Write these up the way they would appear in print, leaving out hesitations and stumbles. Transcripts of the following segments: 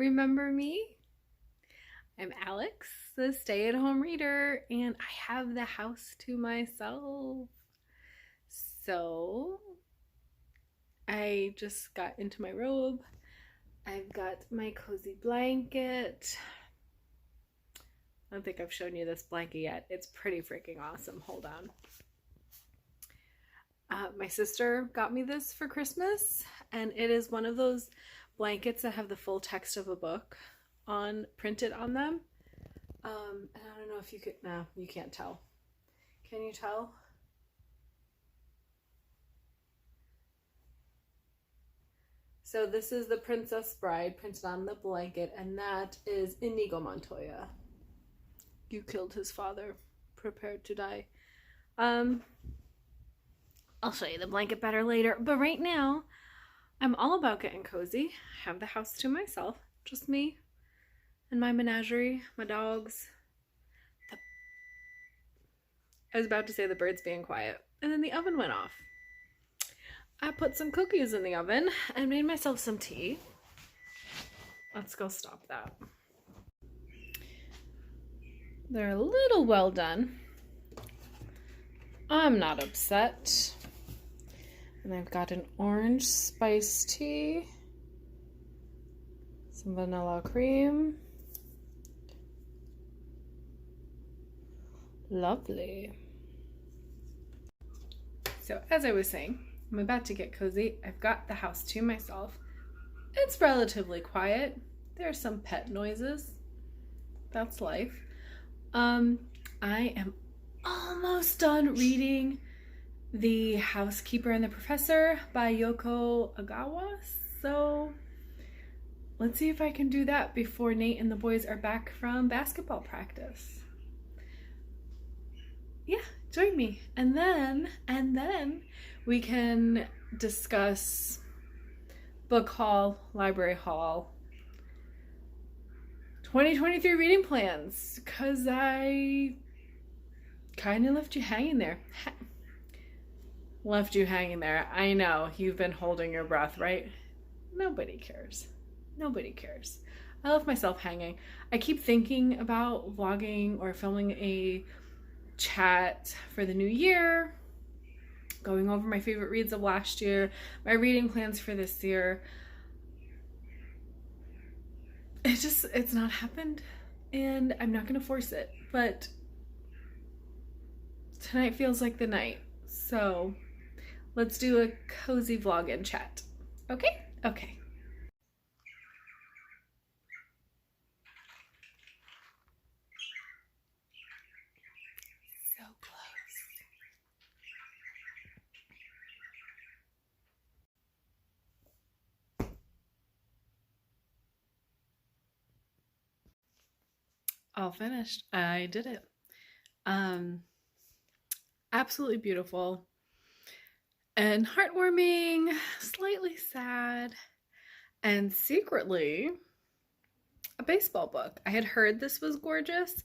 remember me? I'm Alex, the stay-at-home reader, and I have the house to myself. So I just got into my robe. I've got my cozy blanket. I don't think I've shown you this blanket yet. It's pretty freaking awesome. Hold on. My sister got me this for Christmas, and it is one of those blankets that have the full text of a book printed on them. And I don't know if you could, no, you can't tell. Can you tell? So this is the Princess Bride printed on the blanket, and that is Inigo Montoya. You killed his father, prepared to die. I'll show you the blanket better later, but right now I'm all about getting cozy. I have the house to myself, just me and my menagerie, my dogs. I was about to say the birds being quiet, and then the oven went off. I put some cookies in the oven and made myself some tea. Let's go stop that. They're a little well done. I'm not upset. And I've got an orange spiced tea, some vanilla cream. Lovely. So as I was saying, I'm about to get cozy. I've got the house to myself. It's relatively quiet. There are some pet noises. That's life. I am almost done reading The Housekeeper and the Professor by Yoko Agawa. So let's see if I can do that before Nate and the boys are back from basketball practice. Yeah, join me. And then we can discuss book haul, library haul, 2023 reading plans, because I kind of left you hanging there. Left you hanging there. I know, you've been holding your breath, right? Nobody cares. Nobody cares. I left myself hanging. I keep thinking about vlogging or filming a chat for the new year, going over my favorite reads of last year, my reading plans for this year. It's not happened, and I'm not gonna force it, but tonight feels like the night. So let's do a cozy vlog and chat. Okay? Okay. So close. All finished. I did it. Absolutely beautiful and heartwarming, slightly sad, and secretly a baseball book. I had heard this was gorgeous.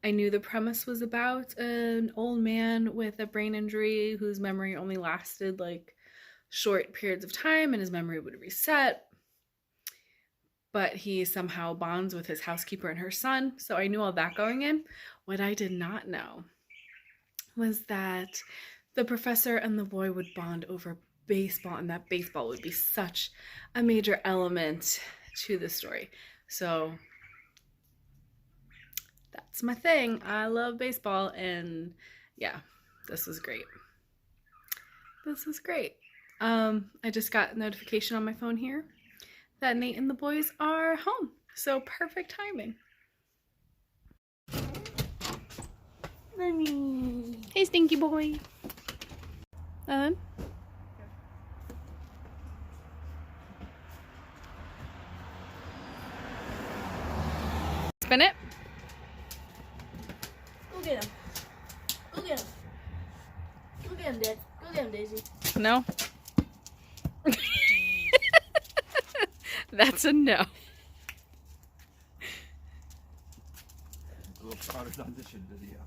I knew the premise was about an old man with a brain injury whose memory only lasted like short periods of time and his memory would reset. But he somehow bonds with his housekeeper and her son. So I knew all that going in. What I did not know was that the professor and the boy would bond over baseball, and that baseball would be such a major element to the story. So that's my thing. I love baseball, and yeah, this was great. This was great. I just got a notification on my phone here that Nate and the boys are home. So perfect timing. Mommy. Hey, stinky boy. Spin it. Go get him. Go get him. Go get him, Dad. Go get him, Daisy. No. That's a no. Globetrotters audition video.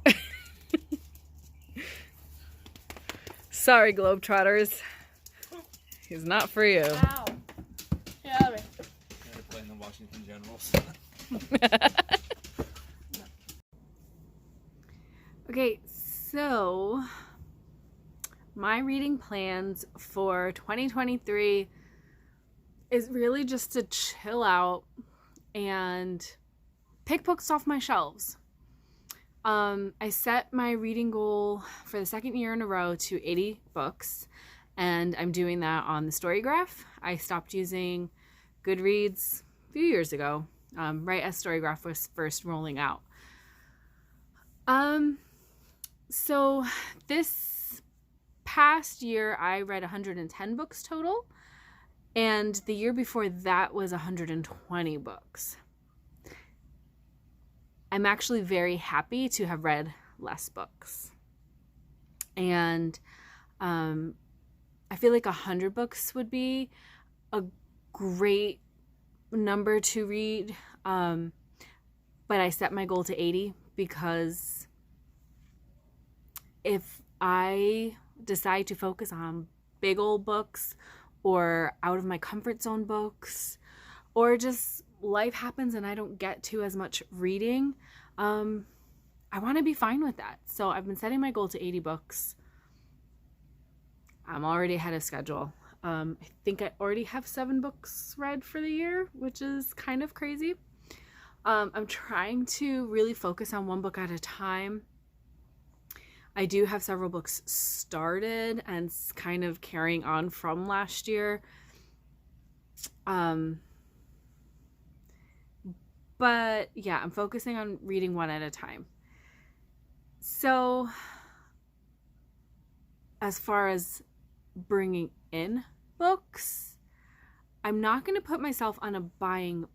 Sorry, Globetrotters. He's not for you. Ow. Get out of me. They're playing the Washington Generals. Okay, so my reading plans for 2023 is really just to chill out and pick books off my shelves. I set my reading goal for the second year in a row to 80 books, and I'm doing that on the Storygraph. I stopped using Goodreads a few years ago, right as Storygraph was first rolling out. So this past year I read 110 books total, and the year before that was 120 books. I'm actually very happy to have read less books. And I feel like 100 books would be a great number to read. But I set my goal to 80 because if I decide to focus on big old books or out of my comfort zone books, or just life happens and I don't get to as much reading, I want to be fine with that. So I've been setting my goal to 80 books. I'm already ahead of schedule. I think I already have 7 books read for the year, which is kind of crazy. I'm trying to really focus on one book at a time. I do have several books started and kind of carrying on from last year. But yeah, I'm focusing on reading one at a time. So as far as bringing in books, I'm not going to put myself on a buying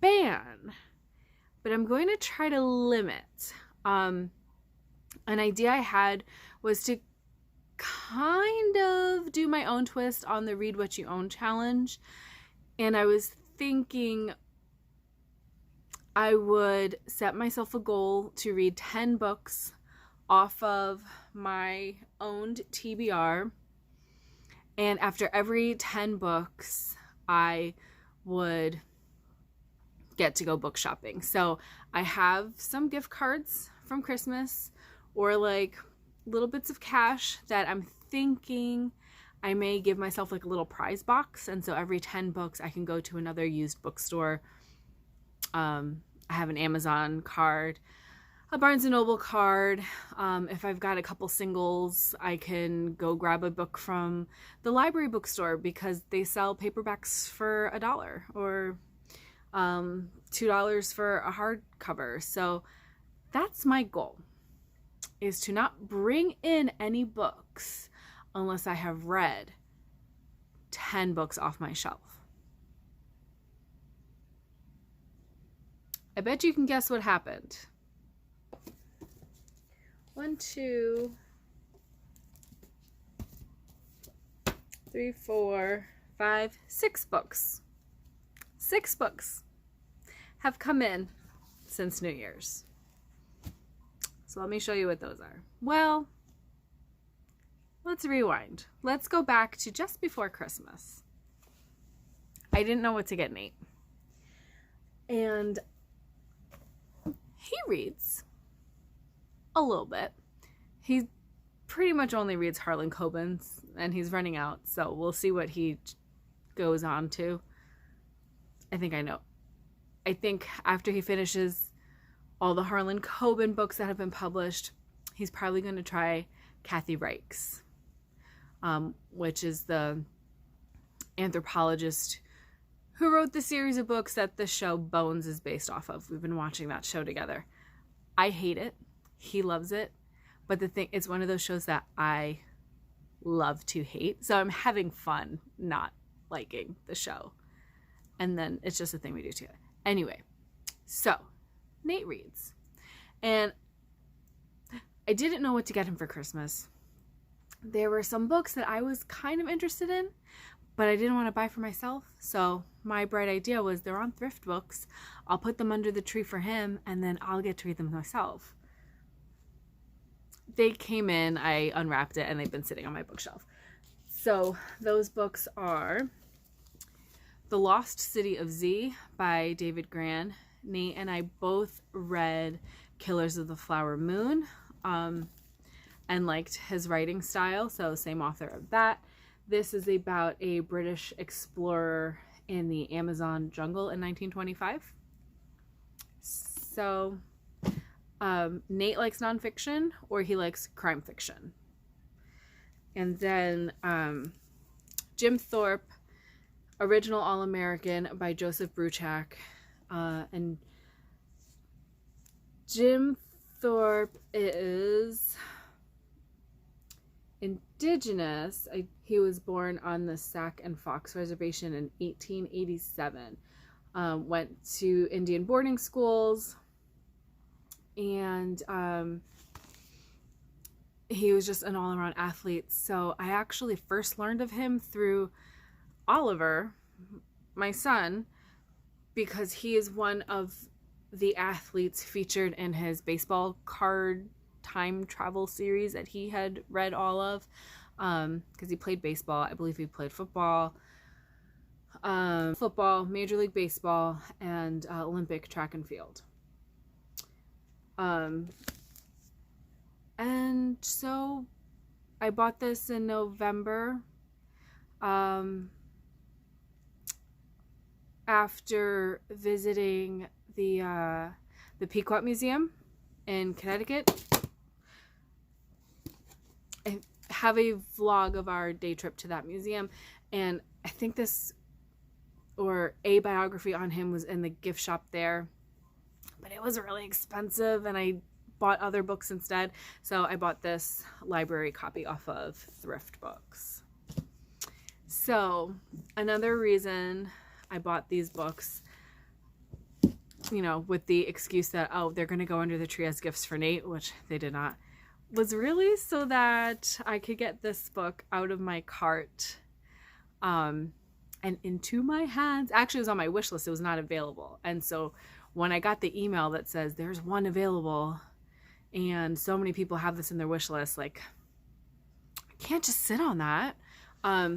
ban, but I'm going to try to limit. An idea I had was to kind of do my own twist on the Read What You Own challenge. And I was thinking I would set myself a goal to read 10 books off of my owned TBR. And after every 10 books, I would get to go book shopping. So I have some gift cards from Christmas or like little bits of cash that I'm thinking I may give myself like a little prize box. And so every 10 books I can go to another used bookstore. I have an Amazon card, a Barnes & Noble card. If I've got a couple singles, I can go grab a book from the library bookstore because they sell paperbacks for $1 or $2 for a hardcover. So that's my goal, is to not bring in any books unless I have read 10 books off my shelf. I bet you can guess what happened. 1, 2, 3, 4, 5, 6 books. 6 books have come in since New Year's. So let me show you what those are. Well, let's rewind. Let's go back to just before Christmas. I didn't know what to get Nate. And he reads a little bit. He pretty much only reads Harlan Coben's, and he's running out, so we'll see what he goes on to. I think I know. I think after he finishes all the Harlan Coben books that have been published, he's probably going to try Kathy Reichs, which is the anthropologist who wrote the series of books that the show Bones is based off of. We've been watching that show together. I hate it. He loves it. But the thing, it's one of those shows that I love to hate. So I'm having fun not liking the show. And then it's just a thing we do together. Anyway, so Nate reads. And I didn't know what to get him for Christmas. There were some books that I was kind of interested in, but I didn't want to buy for myself. So my bright idea was they're on thrift books. I'll put them under the tree for him, and then I'll get to read them myself. They came in, I unwrapped it, and they've been sitting on my bookshelf. So those books are The Lost City of Z by David Grann Nate and I both read Killers of the Flower Moon, and liked his writing style, so same author of that. This is about a British explorer in the Amazon jungle in 1925. So Nate likes nonfiction, or he likes crime fiction. And then Jim Thorpe, Original All-American by Joseph Bruchac. And Jim Thorpe is Indigenous. He was born on the Sac and Fox Reservation in 1887. Went to Indian boarding schools, and he was just an all-around athlete. So I actually first learned of him through Oliver, my son, because he is one of the athletes featured in his baseball card time travel series that he had read all of, because he played baseball. I believe he played football, Major League Baseball, and Olympic track and field. And so I bought this in November, after visiting the Pequot Museum in Connecticut. I have a vlog of our day trip to that museum, and I think this, or a biography on him, was in the gift shop there, but it was really expensive, and I bought other books instead. So I bought this library copy off of Thrift Books. So another reason I bought these books, you know, with the excuse that, oh, they're going to go under the tree as gifts for Nate, which they did not, was really so that I could get this book out of my cart and into my hands. Actually, it was on my wish list. It was not available. And so when I got the email that says there's one available and so many people have this in their wish list, like, I can't just sit on that.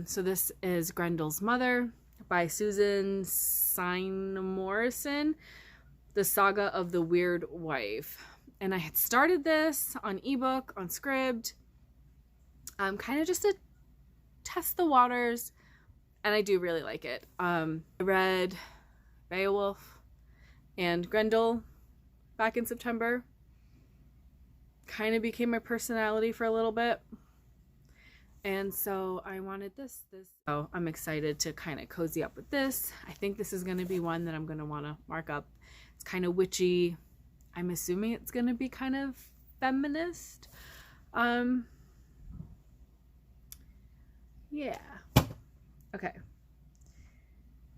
So this is Grendel's Mother by Susan Sine Morrison, The Saga of the Weird Wife. And I had started this on ebook, on Scribd, kind of just to test the waters, and I do really like it. I read Beowulf and Grendel back in September. Kind of became my personality for a little bit. And so I wanted this. So I'm excited to kind of cozy up with this. I think this is going to be one that I'm going to want to mark up. It's kind of witchy. I'm assuming it's going to be kind of feminist. Yeah. Okay.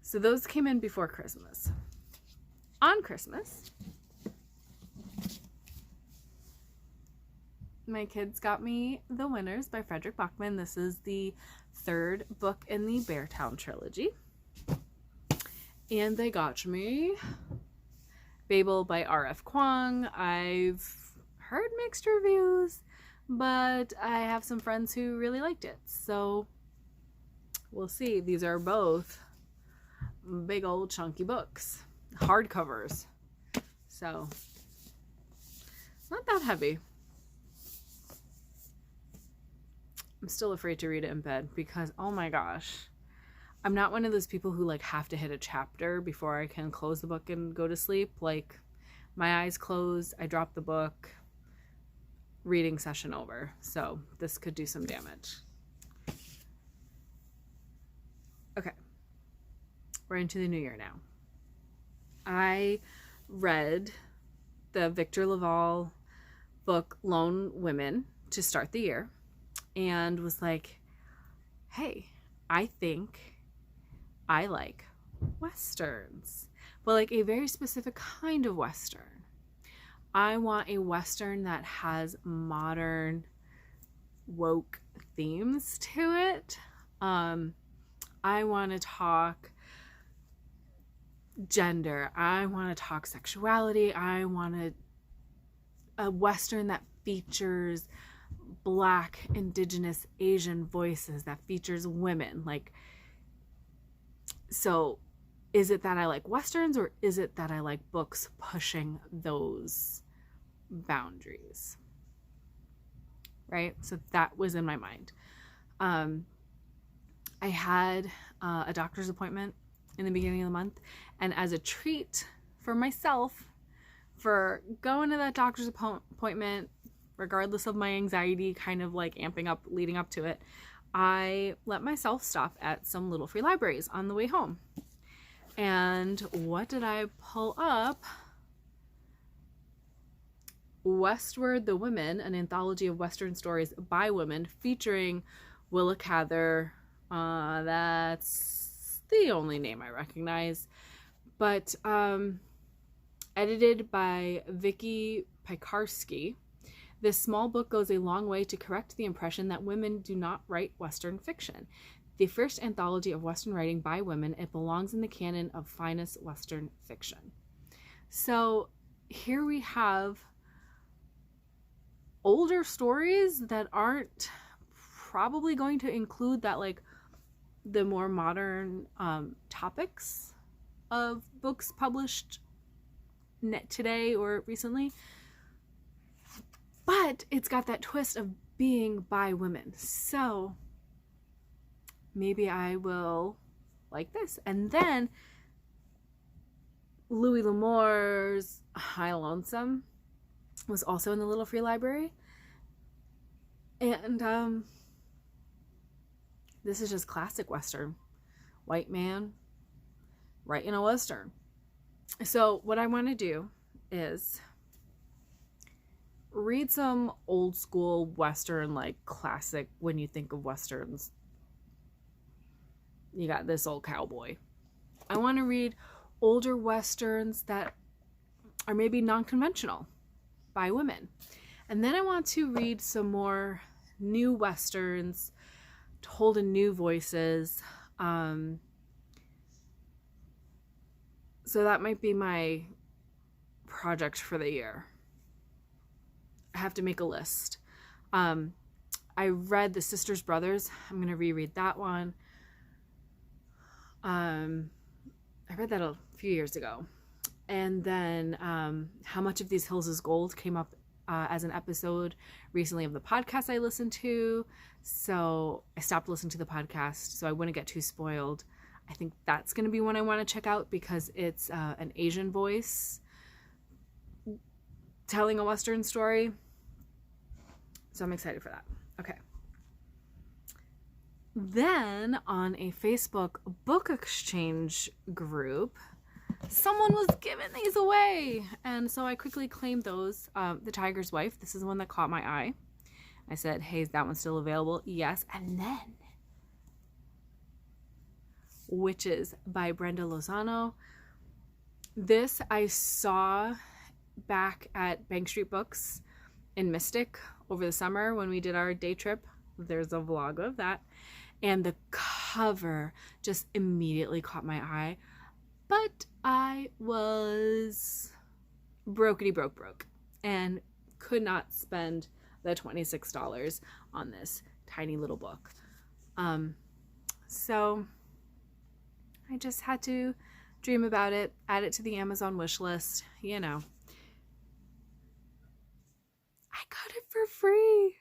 So those came in before Christmas. On Christmas, my kids got me The Winners by Frederick Bachman. This is the third book in the Beartown trilogy. And they got me Babel by R.F. Kuang. I've heard mixed reviews, but I have some friends who really liked it. So we'll see. These are both big old chunky books, hardcovers. So it's not that heavy. I'm still afraid to read it in bed because, oh my gosh, I'm not one of those people who like have to hit a chapter before I can close the book and go to sleep. Like, my eyes closed, I drop the book, reading session over. So this could do some damage. Okay, we're into the new year now. I read the Victor Laval book Lone Women to start the year and was like, hey, I think I like Westerns, but like a very specific kind of Western. I want a Western that has modern woke themes to it. I want to talk gender. I want to talk sexuality. I want a Western that features Black, Indigenous, Asian voices, that features women. Like, so is it that I like Westerns, or is it that I like books pushing those boundaries? Right? So that was in my mind. I had a doctor's appointment in the beginning of the month, and as a treat for myself for going to that doctor's appointment, regardless of my anxiety kind of like amping up leading up to it, I let myself stop at some little free libraries on the way home. And what did I pull up? Westward the Women, an anthology of Western stories by women featuring Willa Cather. That's the only name I recognize. But edited by Vicky Piekarski. This small book goes a long way to correct the impression that women do not write Western fiction. The first anthology of Western writing by women, it belongs in the canon of finest Western fiction. So here we have older stories that aren't probably going to include that, like the more modern topics of books published today or recently, but it's got that twist of being by women. So maybe I will like this. And then Louis L'Amour's High Lonesome was also in the little free library. And this is just classic Western. White man writing a Western. So what I want to do is read some old school Western, like classic, when you think of Westerns, you got this old cowboy. I want to read older Westerns that are maybe non-conventional by women. And then I want to read some more new Westerns told in new voices. So that might be my project for the year. I have to make a list. I read The Sisters Brothers. I'm going to reread that one. I read that a few years ago. And then How Much of These Hills is Gold came up as an episode recently of the podcast I listened to. So I stopped listening to the podcast so I wouldn't get too spoiled. I think that's going to be one I want to check out because it's an Asian voice telling a Western story. So I'm excited for that. Okay. Then on a Facebook book exchange group, someone was giving these away. And so I quickly claimed those. The Tiger's Wife. This is the one that caught my eye. I said, hey, is that one still available? Yes. And then Witches by Brenda Lozano. This I saw back at Bank Street Books in Mystic over the summer when we did our day trip. There's a vlog of that. And the cover just immediately caught my eye. But I was broke and could not spend the $26 on this tiny little book. So I just had to dream about it, add it to the Amazon wish list, you know. I got it for free.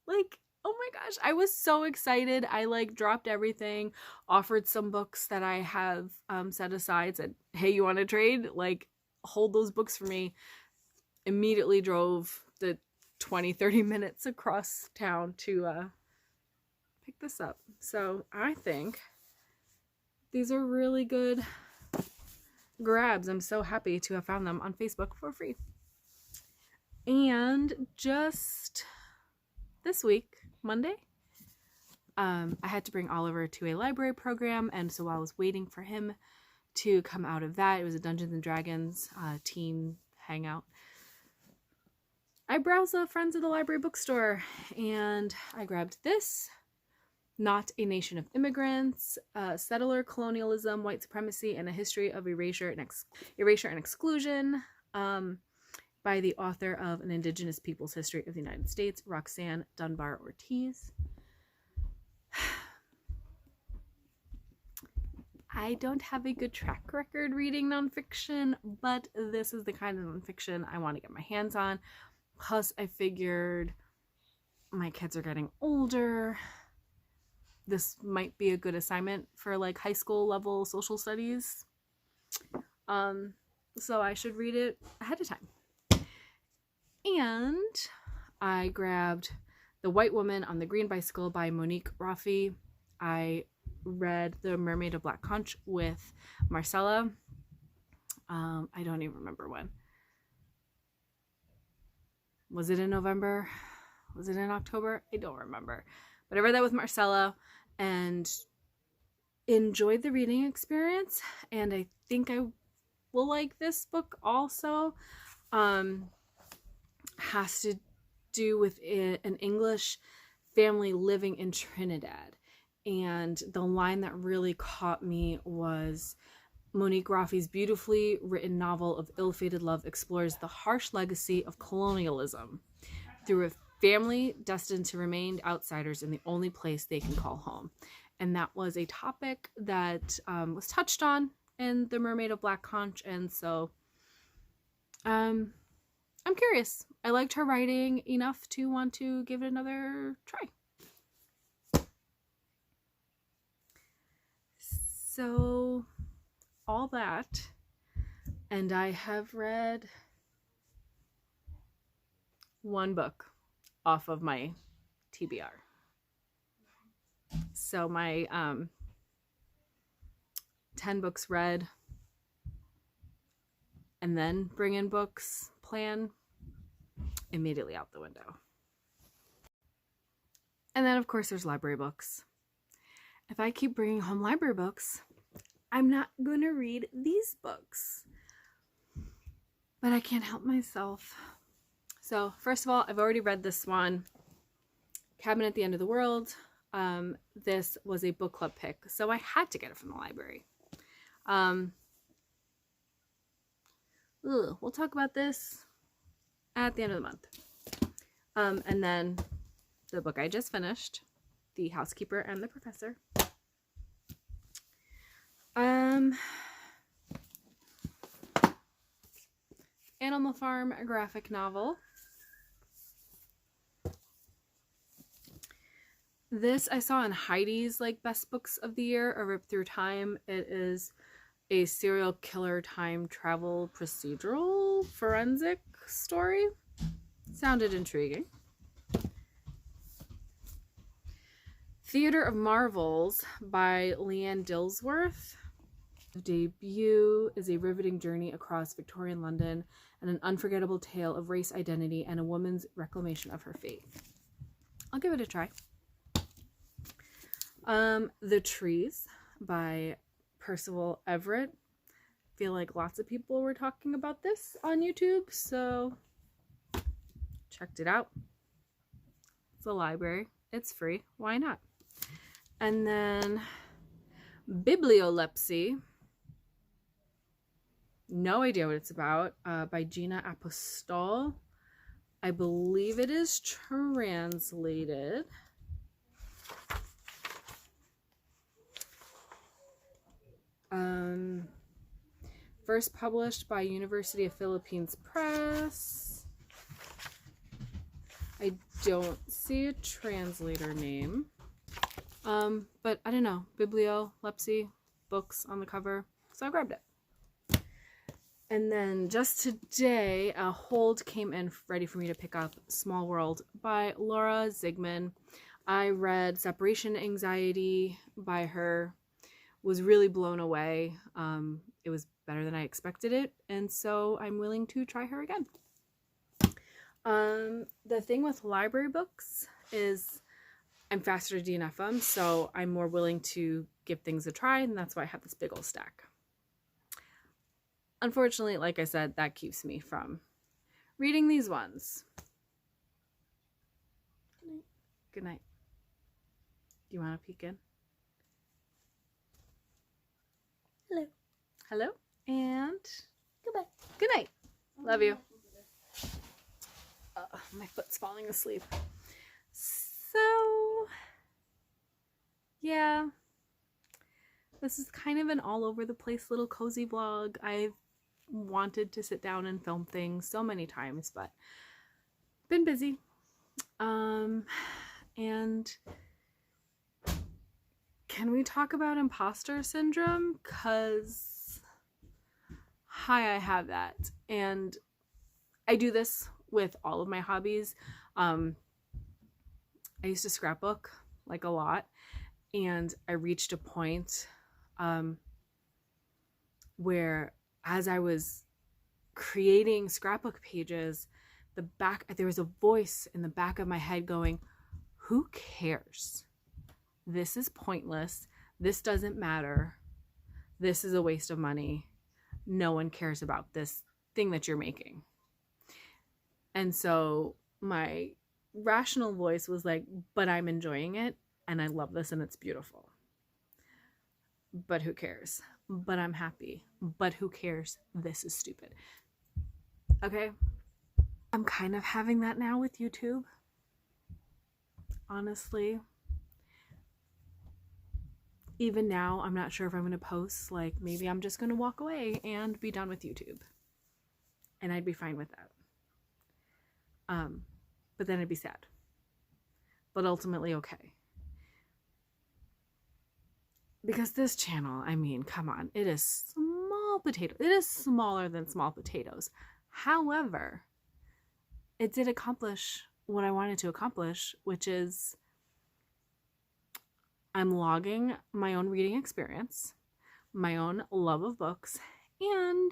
Like, oh my gosh, I was so excited. I like dropped everything, offered some books that I have set aside, said, hey, you want to trade? Like, hold those books for me. Immediately drove the 20-30 minutes across town to pick this up. So I think these are really good grabs. I'm so happy to have found them on Facebook for free. And just this week, Monday, I had to bring Oliver to a library program, and so while I was waiting for him to come out of that, it was a Dungeons and Dragons teen hangout. I browsed the Friends of the Library bookstore, and I grabbed this, Not a Nation of Immigrants, Settler Colonialism, White Supremacy, and a History of Erasure and Exclusion, by the author of An Indigenous People's History of the United States, Roxanne Dunbar Ortiz. I don't have a good track record reading nonfiction, but this is the kind of nonfiction I want to get my hands on. Plus, I figured my kids are getting older. This might be a good assignment for like high school level social studies. So I should read it ahead of time. And I grabbed The White Woman on the Green Bicycle by Monique Raffi. I read The Mermaid of Black Conch with Marcella. I don't even remember when. Was it in November? Was it in October? I don't remember. But I read that with Marcella and enjoyed the reading experience. And I think I will like this book also. Has to do with an English family living in Trinidad. And the line that really caught me was Monique Raffi's beautifully written novel of ill-fated love explores the harsh legacy of colonialism through a family destined to remain outsiders in the only place they can call home. And that was a topic that was touched on in The Mermaid of Black Conch. And so I'm curious. I liked her writing enough to want to give it another try. So all that, and I have read one book off of my TBR. So my 10 books read and then bring in books plan immediately out the window. And then of course there's library books. If I keep bringing home library books, I'm not going to read these books. But I can't help myself. So first of all, I've already read this one, Cabin at the End of the World. This was a book club pick, so I had to get it from the library. We'll talk about this at the end of the month. And then the book I just finished, The Housekeeper and the Professor. Animal Farm, a graphic novel. This I saw in Heidi's like best books of the year, A Rip Through Time. It is a serial killer time travel procedural forensic story. Sounded intriguing. Theater of Marvels by Leanne Dillsworth. The debut is a riveting journey across Victorian London and an unforgettable tale of race identity and a woman's reclamation of her faith. I'll give it a try. The Trees by Percival Everett. I feel like lots of people were talking about this on YouTube, so checked it out. It's a library. It's free. Why not? And then Bibliolepsy. No idea what it's about. By Gina Apostol. I believe it is translated. First published by University of Philippines Press. I don't see a translator name. But I don't know. Bibliolepsy books on the cover. So I grabbed it. And then just today, a hold came in ready for me to pick up Small World by Laura Zigman. I read Separation Anxiety by her. Was really blown away. It was better than I expected it, and so I'm willing to try her again. The thing with library books is I'm faster to DNF them, so I'm more willing to give things a try, and that's why I have this big old stack. Unfortunately, like I said, that keeps me from reading these ones. Good night. Good night. Do you want to peek in? Hello. Hello, and Goodbye. good night. Love you. My foot's falling asleep. So, yeah. This is kind of an all over the place little cozy vlog. I've wanted to sit down and film things so many times, but been busy. And can we talk about imposter syndrome? Cause hi, I have that. And I do this with all of my hobbies. I used to scrapbook like a lot, and I reached a point where as I was creating scrapbook pages, there was a voice in the back of my head going, who cares? This is pointless. This doesn't matter. This is a waste of money. No one cares about this thing that you're making. And so my rational voice was like, but I'm enjoying it and I love this and it's beautiful. But who cares? But I'm happy. But who cares? This is stupid. Okay? I'm kind of having that now with YouTube. Honestly. Even now, I'm not sure if I'm going to post. Like, maybe I'm just going to walk away and be done with YouTube. And I'd be fine with that. But then I'd be sad. But ultimately okay. Because this channel, I mean, come on, it is small potato. It is smaller than small potatoes. However, it did accomplish what I wanted to accomplish, which is I'm logging my own reading experience, my own love of books, and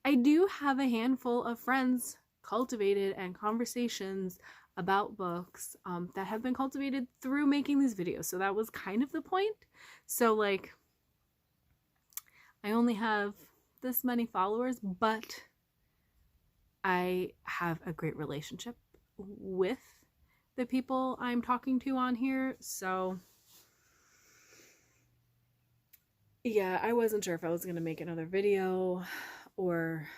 I do have a handful of friends cultivated and conversations about books that have been cultivated through making these videos. So that was kind of the point. So like, I only have this many followers, but I have a great relationship with the people I'm talking to on here. So yeah, I wasn't sure if I was going to make another video or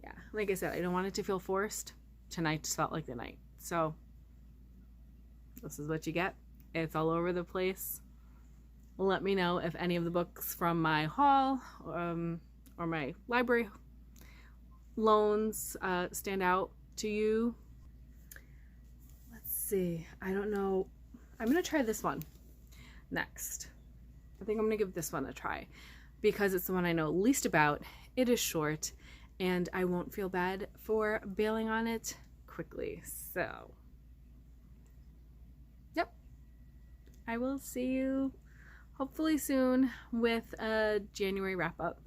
yeah, like I said, I don't want it to feel forced. Tonight just felt like the night. So this is what you get. It's all over the place. Let me know if any of the books from my haul or my library loans stand out to you. Let's see. I don't know. I'm going to try this one next. I think I'm going to give this one a try because it's the one I know least about. It is short and I won't feel bad for bailing on it quickly. So, yep. I will see you hopefully soon with a January wrap up.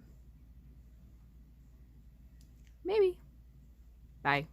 Maybe. Bye.